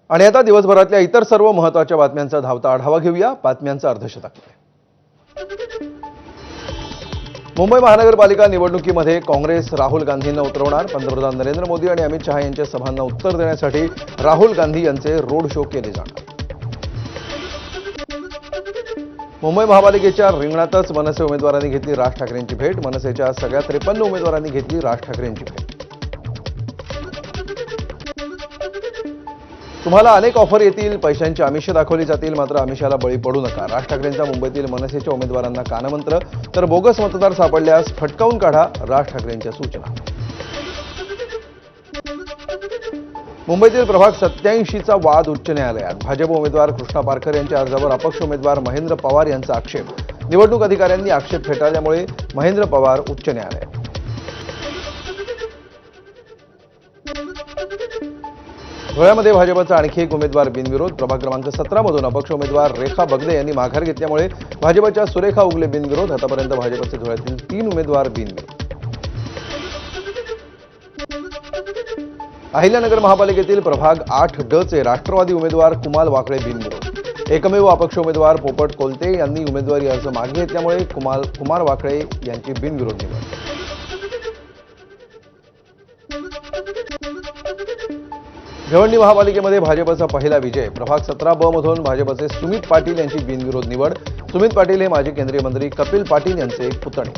आणि आता दिवसभरातल्या इतर सर्व महत्त्वाच्या बातम्यांचा धावता आढावा घेऊया. बातम्यांचा अर्धशतक. मुंबई महानगरपालिका निवडणुकीमध्ये काँग्रेस राहुल गांधींना उतरवणार. पंतप्रधान नरेंद्र मोदी आणि अमित शहा यांच्या सभांना उत्तर देण्यासाठी राहुल गांधी यांचे रोड शो केले जाणार. मुंबई महापालिकेच्या रिंगणातच मनसे उमेदवारांनी घेतली राज ठाकरेंची भेट. मनसेच्या सगळ्या 53 उमेदवारांनी घेतली राज ठाकरेंची भेट. तुम्हाला अनेक ऑफर येतील, पैशांची आमिष दाखवली जातील, मात्र आमिषाला बळी पडू नका. राज ठाकरेंचा मुंबईतील मनसेच्या उमेदवारांना कानमंत्र. तर बोगस मतदार सापडल्यास फटकावून काढा, राज ठाकरेंच्या सूचना. मुंबईतील प्रभाग 87चा वाद उच्च न्यायालयात. भाजप उमेदवार कृष्णा पारकर यांच्या अर्जावर अपक्ष उमेदवार महेंद्र पवार यांचा आक्षेप. निवडणूक अधिकाऱ्यांनी आक्षेप फेटाळल्यामुळे महेंद्र पवार उच्च न्यायालयात. धुळ्यामध्ये भाजपचा आणखी एक उमेदवार बिनविरोध. प्रभाग क्रमांक 17 मधून अपक्ष उमेदवार रेखा बगले यांनी माघार घेतल्यामुळे भाजपच्या सुरेखा उगले बिनविरोध. आतापर्यंत भाजपचे धुळ्यातील 3 उमेदवार बिनविरोध. अहिल्यानगर महापालिकेतील प्रभाग 8 चे राष्ट्रवादी उमेदवार कुमाल वाकळे बिनविरोध. एकमेव अपक्ष उमेदवार पोपट कोलते यांनी उमेदवारी अर्ज मागे घेतल्यामुळे कुमार वाकळे यांची बिनविरोध निवड. भिवंडी महापालिकेमध्ये भाजपचा पहिला विजय. प्रभाग 17 मधून भाजपचे सुमित पाटील यांची बिनविरोध निवड. सुमित पाटील हे माजी केंद्रीय मंत्री कपिल पाटील यांचे पुतणे.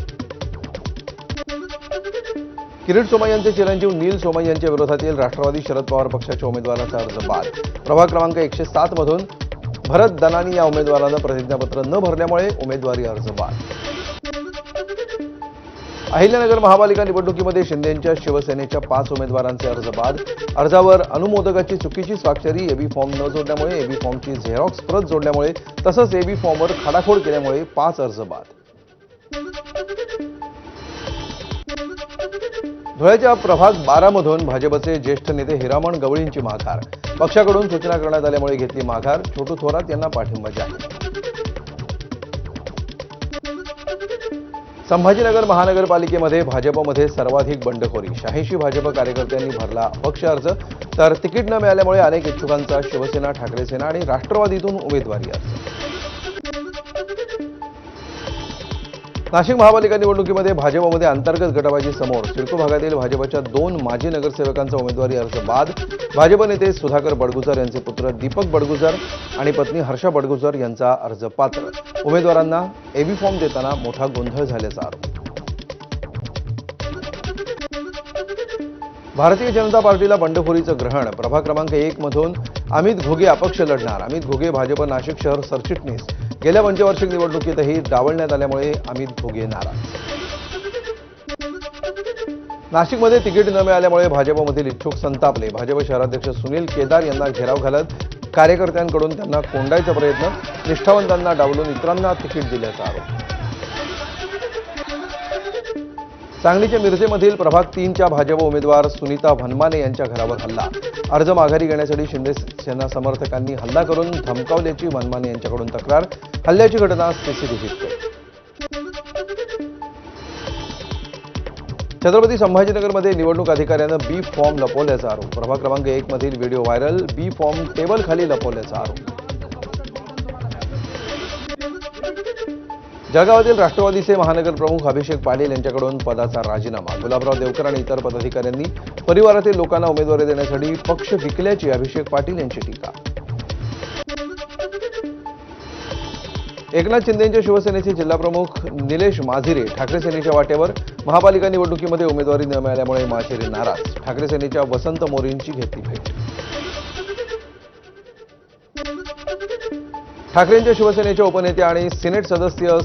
किरीट सोमय्या यांचे चिरंजीव नील सोमय्या यांच्या विरोधातील राष्ट्रवादी शरद पवार पक्षाच्या उमेदवाराचा अर्ज बाद. प्रभाग क्रमांक 107 मधून भरत दनानी या उमेदवारानं प्रतिज्ञापत्र न भरल्यामुळे उमेदवारी अर्ज बाद. अहिल्यानगर महापालिका निवडणुकीमध्ये शिंदेंच्या शिवसेनेच्या 5 उमेदवारांचे अर्ज बाद. अर्जावर अनुमोदकाची चुकीची स्वाक्षरी, एबी फॉर्म न जोडल्यामुळे, एबी फॉर्मची झेरॉक्स प्रत जोडल्यामुळे तसंच एबी फॉर्मवर खाडाखोड केल्यामुळे 5 अर्ज बाद. धुळ्याच्या प्रभाग 12 मधून भाजपचे ज्येष्ठ नेते हिरामण गवळींची माघार. पक्षाकडून सूचना करण्यात आल्यामुळे घेतली माघार. छोटू थोरात यांना पाठिंबा जाहीर. संभाजीनगर महानगरपालिकेमध्ये भाजपमध्ये सर्वाधिक बंडखोरी. 86 भाजप कार्यकर्त्यांनी भरला अपक्ष अर्ज. तर तिकीट न मिळाल्यामुळे अनेक इच्छुकांचा शिवसेना, ठाकरे सेना आणि राष्ट्रवादीतून उमेदवारी अर्ज. नाशिक महापालिका निवडणुकीमध्ये भाजपमध्ये अंतर्गत गटबाजी समोर. सिडको भागातील भाजपच्या 2 माजी नगरसेवकांचा उमेदवारी अर्ज बाद. भाजप नेते सुधाकर बडगुजर यांचे पुत्र दीपक बडगुजर आणि पत्नी हर्षा बडगुजर यांचा अर्ज पात्र. उमेदवारांना एबी फॉर्म देताना मोठा गोंधळ झाल्याचा आरोप. भारतीय जनता पार्टीला बंडखोरीचं ग्रहण. प्रभाग क्रमांक 1 मधून अमित घोगे अपक्ष लढणार. अमित घोगे भाजप नाशिक शहर सरचिटणीस. गेल्या पंचवार्षिक निवडणुकीतही डावलण्यात आल्यामुळे अमित घोगे नाराज. नाशिकमध्ये तिकीट न मिळाल्यामुळे भाजपमधील इच्छुक संतापले. भाजप शहराध्यक्ष सुनील केदार यांना घेराव घालत कार्यकर्त्यांकडून त्यांना कोंडायचा प्रयत्न. निष्ठावंतांना डावलून इतरांना तिकीट दिल्याचा आरोप. सांगलीच्या मिरजेमधील प्रभाग 3च्या भाजप उमेदवार सुनीता भनमाने यांच्या घरावर हल्ला. अर्ज माघारी घेण्यासाठी शिंदे सेना समर्थकांनी हल्ला करून धमकावल्याची भनमाने यांच्याकडून तक्रार. हल्ल्याची घटना सीसीटीव्हीत. छत्रपती संभाजीनगरमध्ये निवडणूक अधिकाऱ्यानं बी फॉर्म लपवल्याचा आरोप. प्रभाग क्रमांक 1 मधील व्हिडिओ व्हायरल. बी फॉर्म टेबल खाली लपवल्याचा आरोप. जळगावातील राष्ट्रवादीचे महानगर प्रमुख अभिषेक पाटील यांच्याकडून पदाचा राजीनामा. गुलाबराव देवकर आणि इतर पदाधिकाऱ्यांनी परिवारातील लोकांना उमेदवारी देण्यासाठी पक्ष विकल्याची अभिषेक पाटील यांची टीका. एकनाथ शिंदेंच्या शिवसेनेचे जिल्हाप्रमुख निलेश माझिरे ठाकरे सेनेच्या वाटेवर. महापालिका निवडणुकीमध्ये उमेदवारी न मिळाल्यामुळे माझिरे नाराज. ठाकरे सेनेच्या वसंत मोरेंची घेतली भेट. ठाकरेंच्या शिवसेनेच्या उपनेत्या आणि सिनेट सदस्य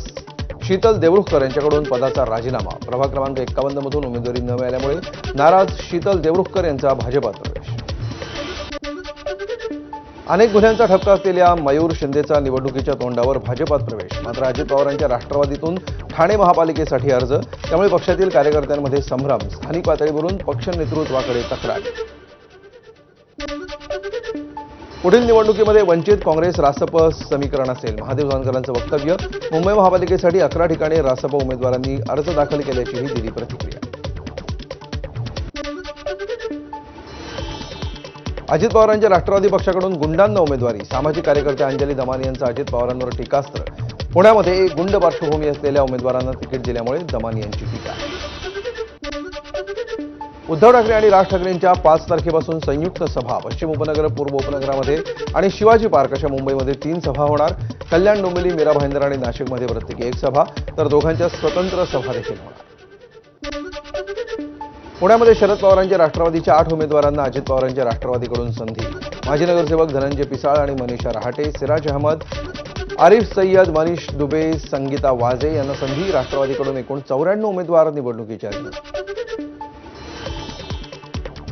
शीतल देवरुखकर यांच्याकडून पदाचा राजीनामा. प्रभाग क्रमांक 51 मधून उमेदवारी न मिळाल्यामुळे नाराज शीतल देवरुखकर यांचा भाजपात प्रवेश. अनेक गुन्ह्यांचा ठपका असलेल्या मयूर शिंदेचा निवडणुकीच्या तोंडावर भाजपात प्रवेश. मात्र अजित पवारांच्या राष्ट्रवादीतून ठाणे महापालिकेसाठी अर्ज. त्यामुळे पक्षातील कार्यकर्त्यांमध्ये संभ्रम. स्थानिक पातळीवरून पक्ष नेतृत्वाकडे तक्रार. पुढील निवडणुकीमध्ये वंचित, काँग्रेस, रासप समीकरण असेल. महादेव जानकरांचं वक्तव्य. मुंबई महापालिकेसाठी 11 ठिकाणी रासप उमेदवारांनी अर्ज दाखल केल्याचीही दिली प्रतिक्रिया. अजित पवारांच्या राष्ट्रवादी पक्षाकडून गुंडांना उमेदवारी. सामाजिक कार्यकर्त्या अंजली दमानी यांचं अजित पवारांवर टीकास्त्र. पुण्यामध्ये गुंड पार्श्वभूमी असलेल्या उमेदवारांना तिकीट दिल्यामुळे दमानी यांची टीका. उद्धव ठाकरे आणि राज ठाकरेंच्या 5 तारखेपासून संयुक्त सभा. पश्चिम उपनगर, पूर्व उपनगरामध्ये आणि शिवाजी पार्क अशा मुंबईमध्ये 3 सभा होणार. कल्याण, डोंबिवली, मीरा भाईंदर आणि नाशिकमध्ये प्रत्येकी 1 सभा, तर दोघांच्या स्वतंत्र सभा देखील होणार. पुण्यामध्ये शरद पवारांच्या राष्ट्रवादीच्या 8 उमेदवारांना अजित पवारांच्या राष्ट्रवादीकडून संधी. माजी नगरसेवक धनंजय पिसाळ आणि मनीषा रहाटे, सिराज अहमद, आरिफ सय्यद, मनीष दुबे, संगीता वाजे यांना संधी. राष्ट्रवादीकडून एकूण 94 उमेदवार निवडणुकीच्या आहेत.